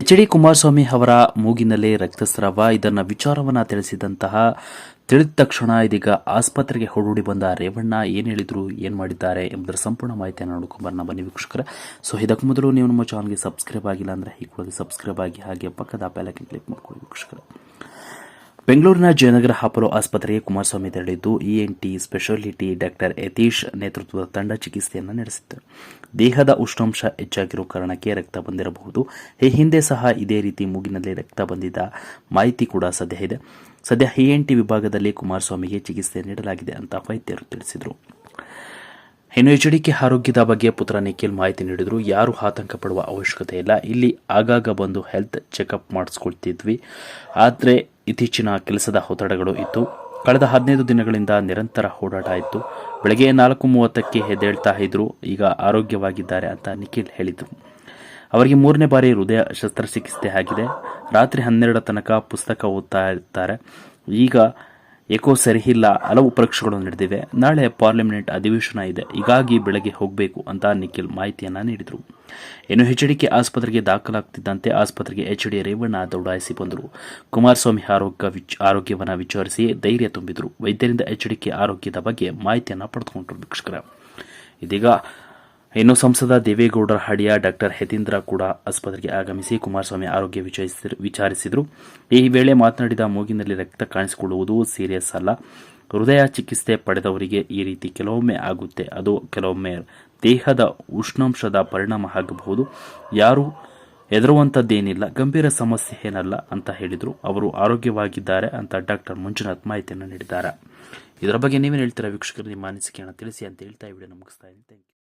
H D. Kumaraswamy ಅವರ ಮೂಗಿನಲ್ಲಿ ರಕ್ತಸ್ರಾವ. ಇದನ್ನ ವಿಚಾರವನ್ನ ತಿಳಿದ ತಕ್ಷಣ ಇದೀಗ ಆಸ್ಪತ್ರೆಗೆ ಹೊರಡಿ ಬಂದ ರೇವಣ್ಣ ಏನ್ ಹೇಳಿದ್ರು, ಏನ್ ಮಾಡಿದ್ದಾರೆ ಎಂಬುದರ ಸಂಪೂರ್ಣ ಮಾಹಿತಿಯನ್ನು ನೋಡ್ಕೊಂಬರೋಣ ಬನ್ನಿ ವೀಕ್ಷಕರೇ. ಸೊ ಇದಕ್ಕೂ ಮೊದಲು ನೀವು ನಮ್ಮ ಚಾನಲ್ಗೆ ಸಬ್ಸ್ಕ್ರೈಬ್ ಆಗಿಲ್ಲ ಅಂದ್ರೆ ಹೀಗೆ ಸಬ್ಸ್ಕ್ರೈಬ್ ಆಗಿ ಹಾಗೆ ಪಕ್ಕದ ಬೆಲ್ ಐಕಾನ್ ಕ್ಲಿಕ್ ಮಾಡ್ಕೊಳ್ಳಿ ವೀಕ್ಷಕರೇ. ಬೆಂಗಳೂರಿನ ಜಯನಗರ ಅಪೋಲೋ ಆಸ್ಪತ್ರೆಗೆ ಕುಮಾರಸ್ವಾಮಿ ತೆರಳಿದ್ದು ಇಎನ್ಟಿ ಸ್ಪೆಷಾಲಿಟಿ ಡಾಕ್ಟರ್ ಯತೀಶ್ ನೇತೃತ್ವದ ತಂಡ ಚಿಕಿತ್ಸೆಯನ್ನು ನಡೆಸಿತ್ತು. ದೇಹದ ಉಷ್ಣಾಂಶ ಹೆಚ್ಚಾಗಿರುವ ಕಾರಣಕ್ಕೆ ರಕ್ತ ಬಂದಿರಬಹುದು. ಈ ಹಿಂದೆ ಸಹ ಇದೇ ರೀತಿ ಮೂಗಿನಲ್ಲಿ ರಕ್ತ ಬಂದಿದ್ದ ಮಾಹಿತಿ ಕೂಡ ಸದ್ಯ ಇಎನ್ಟಿ ವಿಭಾಗದಲ್ಲಿ ಕುಮಾರಸ್ವಾಮಿಗೆ ಚಿಕಿತ್ಸೆ ನೀಡಲಾಗಿದೆ ಅಂತ ವೈದ್ಯರು ತಿಳಿಸಿದರು. ಇನ್ನು ಎಚ್ಡಿಕೆ ಆರೋಗ್ಯದ ಬಗ್ಗೆ ಪುತ್ರ ನಿಖಿಲ್ ಮಾಹಿತಿ ನೀಡಿದ್ರು. ಯಾರು ಆತಂಕ ಪಡುವ ಅವಶ್ಯಕತೆ ಇಲ್ಲ. ಇಲ್ಲಿ ಆಗಾಗ ಬಂದು ಹೆಲ್ತ್ ಚೆಕಪ್ ಮಾಡಿಸ್ಕೊಳ್ತಿದ್ವಿ. ಆದರೆ ಇತ್ತೀಚಿನ ಕೆಲಸದ ಒತ್ತಡಗಳು ಇತ್ತು. ಕಳೆದ 15 ದಿನಗಳಿಂದ ನಿರಂತರ ಓಡಾಟ ಇತ್ತು. ಬೆಳಗ್ಗೆ 4:30ಕ್ಕೆ ಎದ್ದೇಳ್ತಾ ಇದ್ರು. ಈಗ ಆರೋಗ್ಯವಾಗಿದ್ದಾರೆ ಅಂತ ನಿಖಿಲ್ ಹೇಳಿದರು. ಅವರಿಗೆ 3ನೇ ಬಾರಿ ಹೃದಯ ಶಸ್ತ್ರಚಿಕಿತ್ಸೆ ಆಗಿದೆ. ರಾತ್ರಿ 12 ತನಕ ಪುಸ್ತಕ ಓದ್ತಾ ಇರ್ತಾರೆ. ಈಗ ಏಕೋ ಸರಿ ಇಲ್ಲ. ಹಲವು ಪರೀಕ್ಷೆಗಳು ನಡೆದಿವೆ. ನಾಳೆ ಪಾರ್ಲಿಮೆಂಟ್ ಅಧಿವೇಶನ ಇದೆ. ಹೀಗಾಗಿ ಬೆಳಗ್ಗೆ ಹೋಗಬೇಕು ಅಂತ ನಿಖಿಲ್ ಮಾಹಿತಿಯನ್ನ ನೀಡಿದರು. ಇನ್ನು ಎಚ್ಡಿಕೆ ಆಸ್ಪತ್ರೆಗೆ ದಾಖಲಾಗ್ತಿದ್ದಂತೆ ಆಸ್ಪತ್ರೆಗೆ ಎಚ್.ಡಿ. ರೇವಣ್ಣ ದೌಡಾಯಿಸಿ ಬಂದರು. ಕುಮಾರಸ್ವಾಮಿ ಆರೋಗ್ಯವನ್ನು ವಿಚಾರಿಸಿ ಧೈರ್ಯ ತುಂಬಿದರು. ವೈದ್ಯರಿಂದ ಎಚ್ಡಿಕೆ ಆರೋಗ್ಯದ ಬಗ್ಗೆ ಮಾಹಿತಿಯನ್ನ ಪಡೆದುಕೊಂಡರು ವೀಕ್ಷಕರೇ. ಇದೀಗ ಇನ್ನು ಸಂಸದ ದೇವೇಗೌಡರ ಹಳಿಯ ಡಾಕ್ಟರ್ ಯತೀಂದ್ರ ಕೂಡ ಆಸ್ಪತ್ರೆಗೆ ಆಗಮಿಸಿ ಕುಮಾರಸ್ವಾಮಿ ಆರೋಗ್ಯ ವಿಚಾರಿಸಿದರು. ಈ ವೇಳೆ ಮಾತನಾಡಿದ, ಮೂಗಿನಲ್ಲಿ ರಕ್ತ ಕಾಣಿಸಿಕೊಳ್ಳುವುದು ಸೀರಿಯಸ್ ಅಲ್ಲ. ಹೃದಯ ಚಿಕಿತ್ಸೆ ಪಡೆದವರಿಗೆ ಈ ರೀತಿ ಕೆಲವೊಮ್ಮೆ ಆಗುತ್ತೆ. ಅದು ಕೆಲವೊಮ್ಮೆ ದೇಹದ ಉಷ್ಣಾಂಶದ ಪರಿಣಾಮ ಆಗಬಹುದು. ಯಾರು ಹೆದರುವಂತದ್ದೇನಿಲ್ಲ, ಗಂಭೀರ ಸಮಸ್ಯೆ ಏನಲ್ಲ ಅಂತ ಹೇಳಿದರು. ಅವರು ಆರೋಗ್ಯವಾಗಿದ್ದಾರೆ ಅಂತ ಡಾಕ್ಟರ್ ಮಂಜುನಾಥ್ ಮಾಹಿತಿಯನ್ನು ನೀಡಿದ್ದಾರೆ. ಇದರ ಬಗ್ಗೆ ನೀವೇನು ಹೇಳ್ತೀರಾ ವೀಕ್ಷಕರು? ನಿಮ್ಮ ಅನಿಸಿಕೆಯನ್ನು ತಿಳಿಸಿ ಅಂತ ಹೇಳ್ತಾ ಈ ವಿಡಿಯೋ ಮುಗಿಸ್ತಾ ಇದ್ದೀನಿ. Thank you.